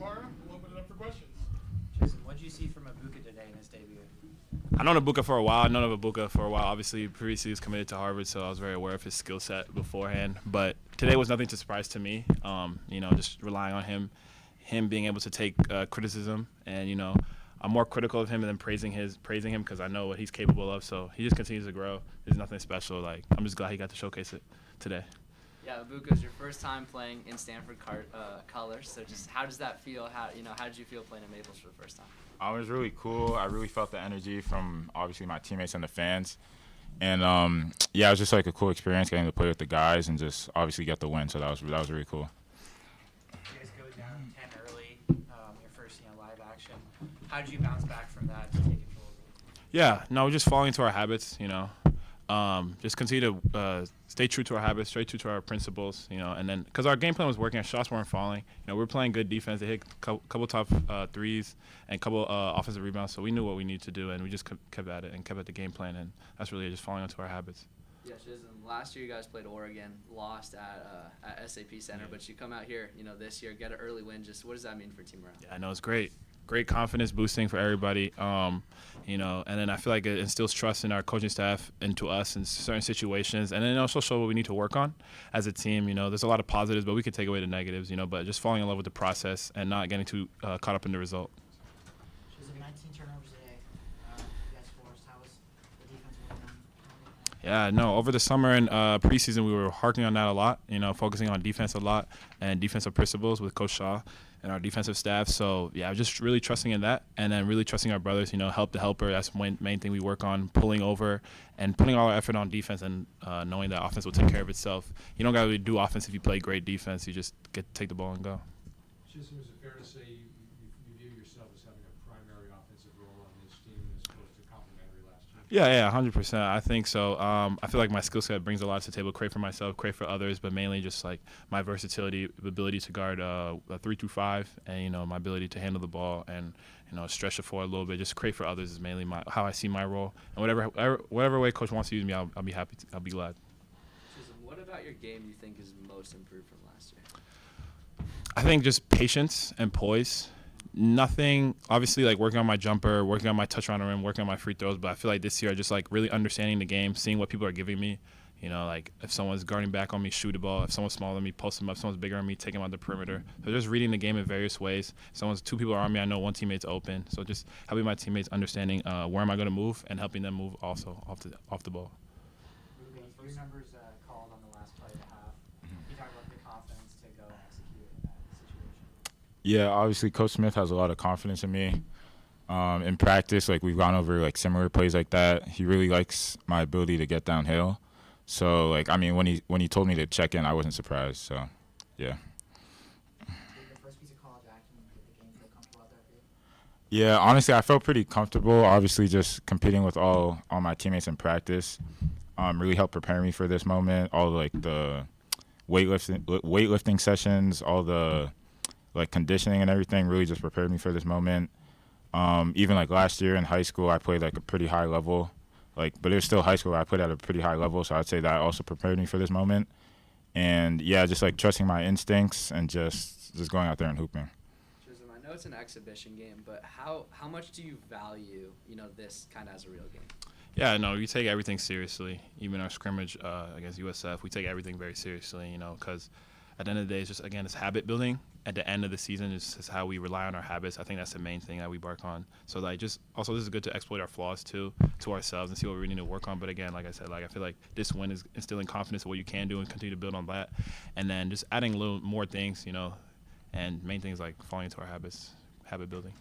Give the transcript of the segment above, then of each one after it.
tomorrow. We'll open it up for questions. Jason, what did you see from Ibuka today in his debut? I've known Ibuka for a while. I've known Ibuka for a while. Obviously, previously he was committed to Harvard, so I was very aware of his skill set beforehand. But today was nothing to surprise to me. Just relying on him being able to take criticism, and I'm more critical of him than praising him because I know what he's capable of. So he just continues to grow. There's nothing special. I'm just glad he got to showcase it today. Yeah, Ibuka's your first time playing in Stanford colors. So just how does that feel? How did you feel playing in Maples for the first time? It was really cool. I really felt the energy from obviously my teammates and the fans. And it was just like a cool experience getting to play with the guys and just obviously get the win. So that was really cool. You guys go down 10 early, your first live action. How did you bounce back from that to take control of it? Yeah, no, we're just falling into our habits, just continue to stay true to our habits, stay true to our principles, and then because our game plan was working, our shots weren't falling. We were playing good defense. They hit a couple top threes and a couple offensive rebounds, so we knew what we needed to do, and we just kept at it and kept at the game plan, and that's really just falling into our habits. Yeah, Chisholm, last year you guys played Oregon, lost at SAP Center, but you come out here, this year, get an early win. Just what does that mean for Team Morale? Yeah, I know it's great. Great confidence boosting for everybody, and then I feel like it instills trust in our coaching staff into us in certain situations, and then also show what we need to work on as a team. There's a lot of positives, but we could take away the negatives, but just falling in love with the process and not getting too caught up in the result. She was 19 turnovers today. You guys forced. How was the defense working on? Yeah, no, over the summer and preseason, we were harking on that a lot, focusing on defense a lot and defensive principles with Coach Shaw and our defensive staff. So, just really trusting in that and then really trusting our brothers, help the helper. That's the main thing we work on, pulling over and putting all our effort on defense and knowing that offense will take care of itself. You don't got to really do offense if you play great defense. You just get to take the ball and go. Chisholm, is it fair to say you view yourself as having a primary offensive role on this team as opposed to complementary last year? Yeah, 100%. I think so. I feel like my skill set brings a lot to the table, create for myself, create for others, but mainly just like my versatility, ability to guard a 3-5, and my ability to handle the ball and stretch the floor a little bit, just create for others is mainly how I see my role. And whatever way coach wants to use me, I'll be happy. I'll be glad. Chisholm, what about your game you think is most improved from last year? I think just patience and poise. Nothing, obviously, like working on my jumper, working on my touch around the rim, working on my free throws, but I feel like this year I just like really understanding the game, seeing what people are giving me. Like if someone's guarding back on me, shoot the ball. If someone's smaller than me, post them up. If someone's bigger than me, take them out the perimeter. So just reading the game in various ways. Two people are on me, I know one teammate's open. So just helping my teammates understanding where am I going to move and helping them move also off the ball. Your numbers called on the last play of the half. Can you talk about the confidence to go and execute in that situation? Yeah, obviously Coach Smith has a lot of confidence in me. In practice, like we've gone over like similar plays like that. He really likes my ability to get downhill. So when he told me to check in, I wasn't surprised. So, yeah. The first piece of college action, did the game feel comfortable out there for you? Yeah, honestly, I felt pretty comfortable. Obviously, just competing with all my teammates in practice really helped prepare me for this moment. All like the weightlifting sessions, all the like conditioning and everything really just prepared me for this moment. Even like last year in high school, I played like a pretty high level. But it was still high school. I played at a pretty high level, so I'd say that also prepared me for this moment. And just like trusting my instincts and just going out there and hooping. Chisholm, I know it's an exhibition game, but how much do you value this kind of as a real game? Yeah, no, we take everything seriously. Even our scrimmage against USF, we take everything very seriously. Because at the end of the day, it's habit building. At the end of the season, is how we rely on our habits. I think that's the main thing that we bark on. So this is good to exploit our flaws too to ourselves and see what we need to work on. But again, like I said, I feel like this win is instilling confidence in what you can do and continue to build on that. And then just adding a little more things, and main things like falling into our habits, habit building.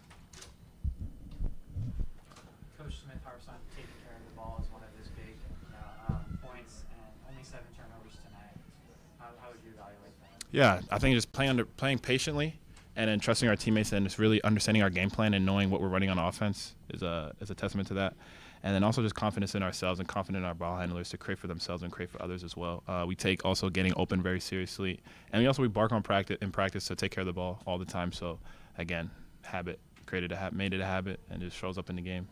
Coach Smith harps on taking care of the ball as one of his big points, and only 7 turnovers tonight. How would you evaluate that? Yeah, I think just playing patiently and then trusting our teammates and just really understanding our game plan and knowing what we're running on offense is a testament to that. And then also just confidence in ourselves and confidence in our ball handlers to create for themselves and create for others as well. We take also getting open very seriously. And we bark on practice to take care of the ball all the time. So, again, made it a habit, and it shows up in the game.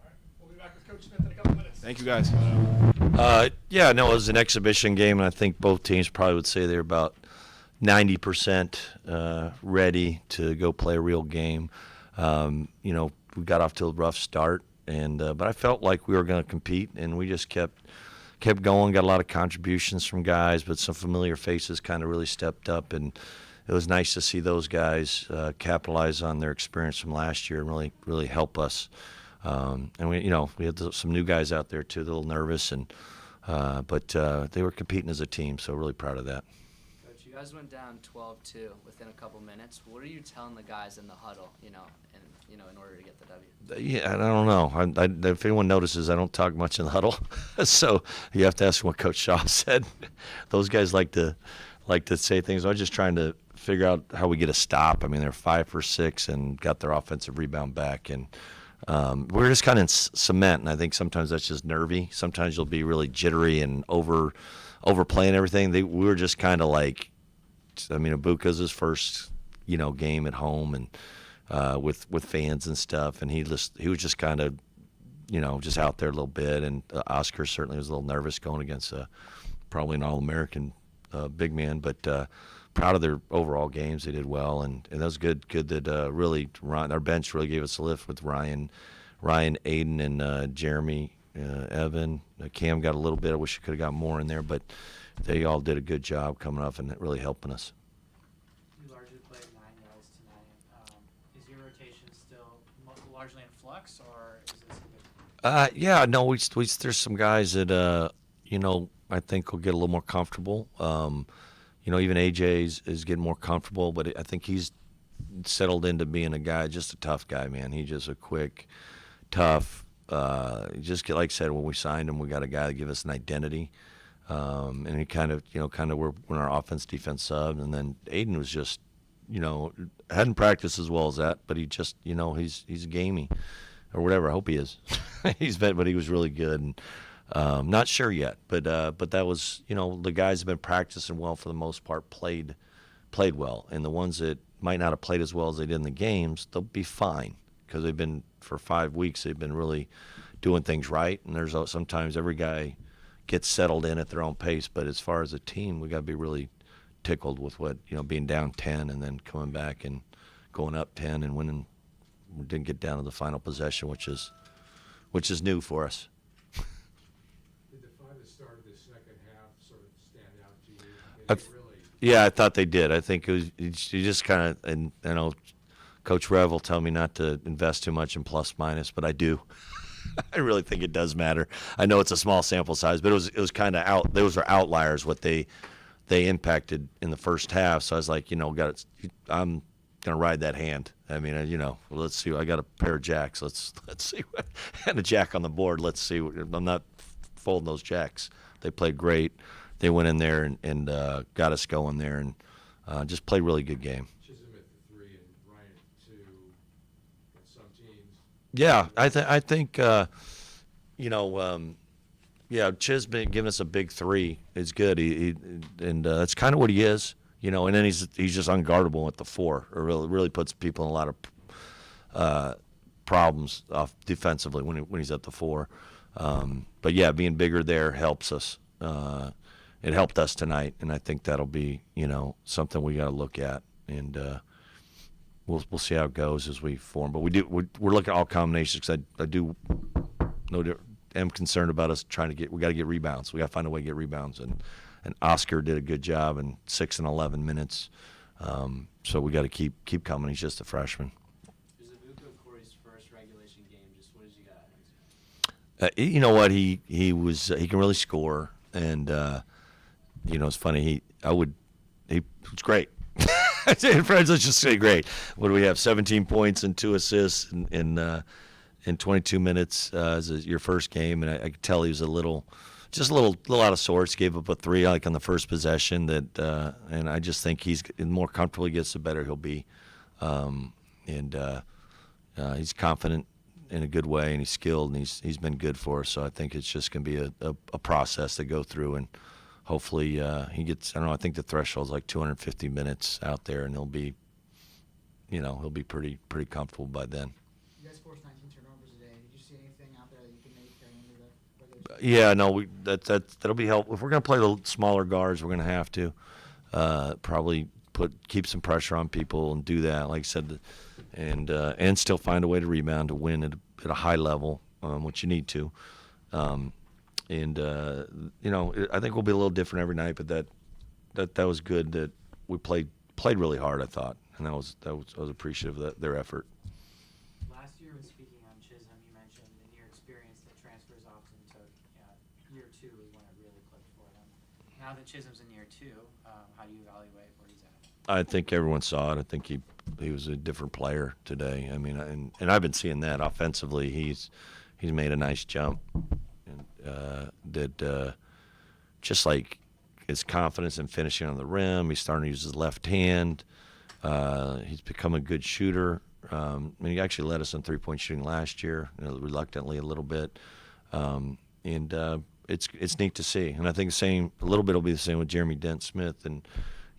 All right, we'll be back with Coach Smith in a couple minutes. Thank you, guys. It was an exhibition game, and I think both teams probably would say they're about 90% ready to go play a real game. We got off to a rough start, but I felt like we were going to compete, and we just kept going. Got a lot of contributions from guys, but some familiar faces kind of really stepped up, and it was nice to see those guys capitalize on their experience from last year and really help us. And we had some new guys out there too, a little nervous, but they were competing as a team, so really proud of that. Coach, you guys went down 12-2 within a couple minutes. What are you telling the guys in the huddle, in order to get the W? Yeah, I don't know. If anyone notices, I don't talk much in the huddle, so you have to ask what Coach Shaw said. Those guys like to say things. I was just trying to figure out how we get a stop. I mean, they're 5 for 6 and got their offensive rebound back, and we're just kind of in cement. And I think sometimes that's just nervy. Sometimes you'll be really jittery and overplaying everything. We were just kind of like, Ibuka's his first game at home and with fans and stuff, and he was just kind of just out there a little bit. And Oscar certainly was a little nervous going against probably an All-American big man, but proud of their overall games. They did well, and that was good that really our bench really gave us a lift with Ryan, Aiden, and Jeremy, Evan. Cam got a little bit. I wish he could have got more in there, but they all did a good job coming up and really helping us. You largely played 9 guys tonight. Is your rotation still largely in flux, or is this a good? Yeah, no, there's some guys that I think will get a little more comfortable. Even AJ is getting more comfortable, but I think he's settled into being a guy, just a tough guy, man. He's just a quick, tough. Like I said, when we signed him, we got a guy that give us an identity, and he kind of we're our offense defense sub, and then Aiden was just hadn't practiced as well as that, but he just he's gamey or whatever. I hope he is. But he was really good. And not sure yet, but that was the guys have been practicing well for the most part, played well, and the ones that might not have played as well as they did in the games, they'll be fine because they've been for 5 weeks. They've been really doing things right, and there's sometimes every guy gets settled in at their own pace. But as far as a team, we got to be really tickled with what being down 10 and then coming back and going up 10 and winning. We didn't get down to the final possession, which is new for us. Yeah, I thought they did. I think you just kind of, and Coach Rev will tell me not to invest too much in plus minus, but I do. I really think it does matter. I know it's a small sample size, but it was kind of out. Those are outliers what they impacted in the first half. So I was like, I'm gonna ride that hand. I mean, let's see. I got a pair of jacks. Let's see, and a jack on the board. Let's see. I'm not folding those jacks. They played great. They went in there and got us going there, and just played a really good game. Chisholm at the 3 and Ryan at 2 in some teams. Yeah, I think Chis been giving us a big 3 is good. That's kind of what he is, and then he's just unguardable at the 4. It really puts people in a lot of problems off defensively when he's at the 4. But yeah, being bigger there helps us. It helped us tonight, and I think that'll be something we got to look at, and we'll see how it goes as we form. But we're looking at all combinations because am concerned about us we got to get rebounds. We got to find a way to get rebounds, and Oscar did a good job in 6 and 11 minutes. So we got to keep coming. He's just a freshman. Is Ibuka Corey's first regulation game? Just what did you got? What he can really score, and it's funny. He was great. Friends, let's just say great. What do we have? 17 points and 2 assists in 22 minutes as your first game, and I could tell he was a little out of sorts. Gave up a 3 like on the first possession. And I just think the more comfortable he gets, the better he'll be. He's confident in a good way, and he's skilled, and he's been good for us. So I think it's just going to be a process to go through, and hopefully he gets. I don't know. I think the threshold is like 250 minutes out there, and he'll be pretty comfortable by then. You guys forced 19 turnovers today. Did you see anything out there that you can make going into the regular season? Yeah, no, that'll be helpful. If we're going to play the smaller guards, we're going to have to. probably keep some pressure on people and do that, like I said, and still find a way to rebound to win at a high level, which you need to. I think we'll be a little different every night, but that was good that we played really hard, I thought, and I was appreciative of their effort. Last year, when speaking on Chisholm, you mentioned in your experience that transfers often took year 2 is when it really clicked for them. Now that Chisholm's in year 2, how do you evaluate where he's at? I think everyone saw it. I think he was a different player today. I mean, and I've been seeing that offensively. He's made a nice jump, and just like his confidence in finishing on the rim. He's starting to use his left hand. He's become a good shooter. He actually led us in three-point shooting last year, reluctantly a little bit. It's neat to see. And I think a little bit will be the same with Jeremy Dent-Smith. And,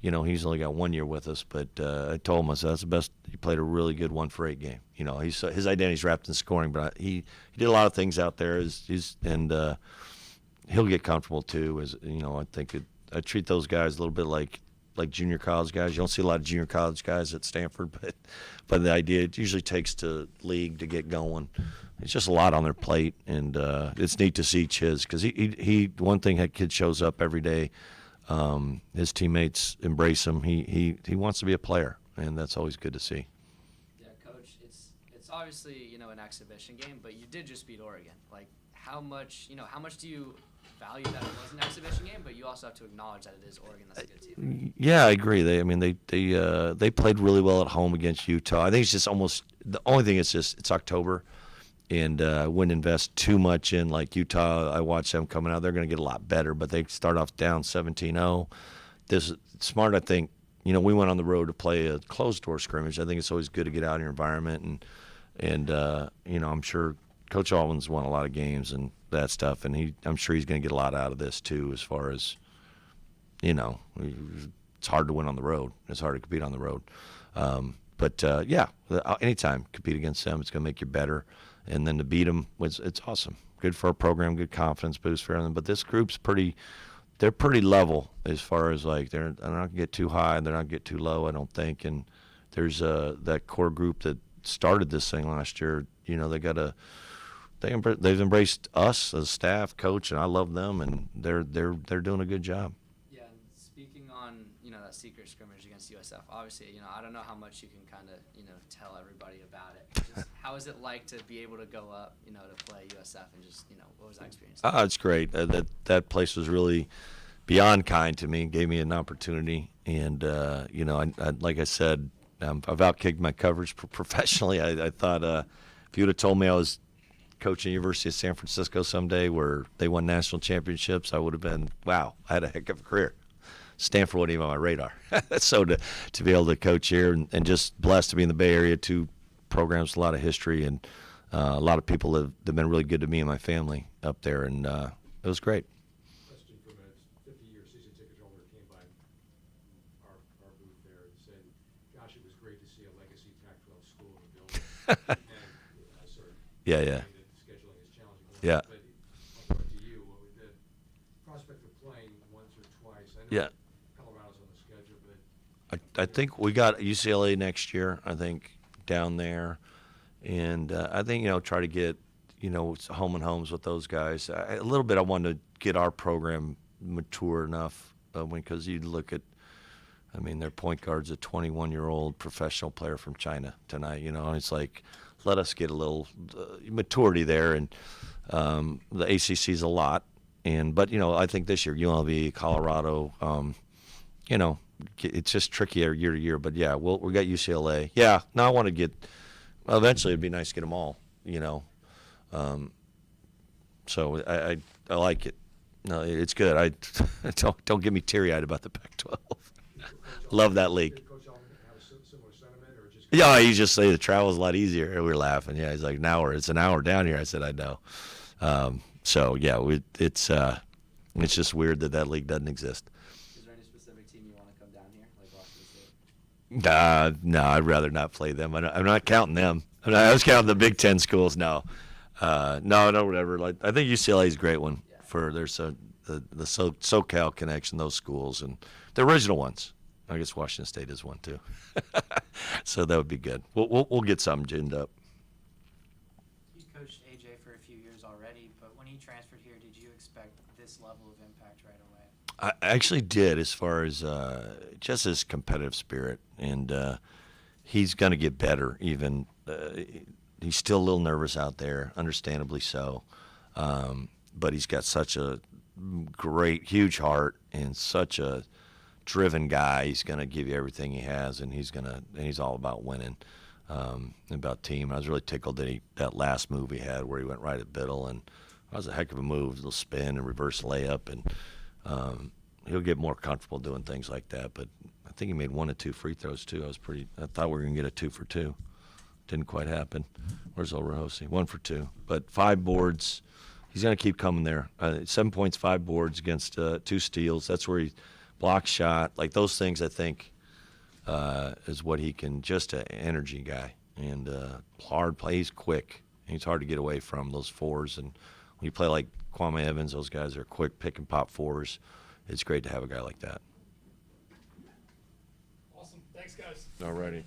he's only got 1 year with us, but I told him, I said, that's the best. He played a really good 1-for-8 game. His identity's wrapped in scoring, but he did a lot of things out there. He'll get comfortable too. I think I treat those guys a little bit like junior college guys. You don't see a lot of junior college guys at Stanford, but the idea, it usually takes to league to get going. It's just a lot on their plate, and it's neat to see Chiz, because he one thing, that kid shows up every day. His teammates embrace him. He wants to be a player, and that's always good to see. Yeah, Coach, it's obviously an exhibition game, but you did just beat Oregon. Like, how much do you value that it was an exhibition game, but you also have to acknowledge that it is Oregon. That's a good team. Yeah, I agree. They played really well at home against Utah. I think it's just almost the only thing is just it's October, and I wouldn't invest too much in like Utah. I watched them coming out. They're going to get a lot better, but they start off down 17-0. This is smart, I think. We went on the road to play a closed-door scrimmage. I think it's always good to get out in your environment, and I'm sure Coach Alvin's won a lot of games and that stuff, and I'm sure he's going to get a lot out of this too. As far as it's hard to win on the road. It's hard to compete on the road. Anytime compete against them, it's going to make you better. And then to beat them, it's awesome. Good for our program, good confidence boost for everything. But this group's they're pretty level as far as like they're not going to get too high, they're not going to get too low, I don't think. And there's that core group that started this thing last year. They've embraced us as staff, coach, and I love them, and they're doing a good job. Yeah, and speaking on that secret scrimmage against USF, obviously I don't know how much you can kind of tell everybody about it. Just, how is it like to be able to go up to play USF, and just what was that experience? It's great. That place was really beyond kind to me. Gave me an opportunity, and I like I said, I've outkicked my coverage professionally. I thought if you would have told me I was coaching University of San Francisco someday where they won national championships, I would have been, wow, I had a heck of a career. Stanford wasn't even on my radar. So to be able to coach here and just blessed to be in the Bay Area, 2 programs, a lot of history, and a lot of people have been really good to me and my family up there, and it was great. Question from a 50-year season ticket holder came by our booth there and said, gosh, it was great to see a legacy Pac-12 school in the building. And sort of Yeah. scheduling is challenging. Yeah. But I'll throw it to you. What would the prospect of playing once or twice? I know Yeah. Colorado's on the schedule, but I think we got UCLA next year, I think, down there. And I think, try to get, home and homes with those guys. A little bit I wanted to get our program mature enough because you look at, their point guard's a 21-year-old professional player from China tonight, and it's like, let us get a little maturity there. And the ACC's a lot. But I think this year, UNLV, Colorado, it's just trickier year to year. But, yeah, we got UCLA. Yeah, now I want to get – eventually it would be nice to get them all, So I like it. No, it's good. I don't get me teary-eyed about the Pac-12. Love that league. did Coach Alvin have a similar sentiment, or just? Yeah, he just say the travel's a lot easier. We were laughing. Yeah, he's like, it's an hour down here. I said, I know. So, yeah, it's just weird that league doesn't exist. Is there any specific team you want to come down here, like Washington State? No, I'd rather not play them. I'm not counting them. I was counting the Big Ten schools. No, whatever. Like, I think UCLA is a great one. Yeah. There's the SoCal connection, those schools, and The original ones. I guess Washington State is one too. So that would be good. We'll get something ginned up. You coached AJ for a few years already, but when he transferred here, did you expect this level of impact right away? I actually did, as far as just his competitive spirit, and he's going to get better. Even he's still a little nervous out there, understandably so, but he's got such a great, huge heart and such a driven guy. He's going to give you everything he has, and he's all about winning, about team. I was really tickled that that last move he had where he went right at Biddle, and that was a heck of a move, a little spin and reverse layup, and he'll get more comfortable doing things like that. But I think he made 1 or 2 free throws too. I thought we were going to get a 2 for 2. Didn't quite happen. Where's Olrahosi? 1 for 2, but 5 boards. He's going to keep coming there. 7 points, 5 boards against 2 steals. That's where he blocks shot. Like those things, I think, is what he can. Just an energy guy and hard play. He's quick. He's hard to get away from those 4s. And when you play like Kwame Evans, those guys are quick pick and pop 4s. It's great to have a guy like that. Awesome. Thanks, guys. All righty.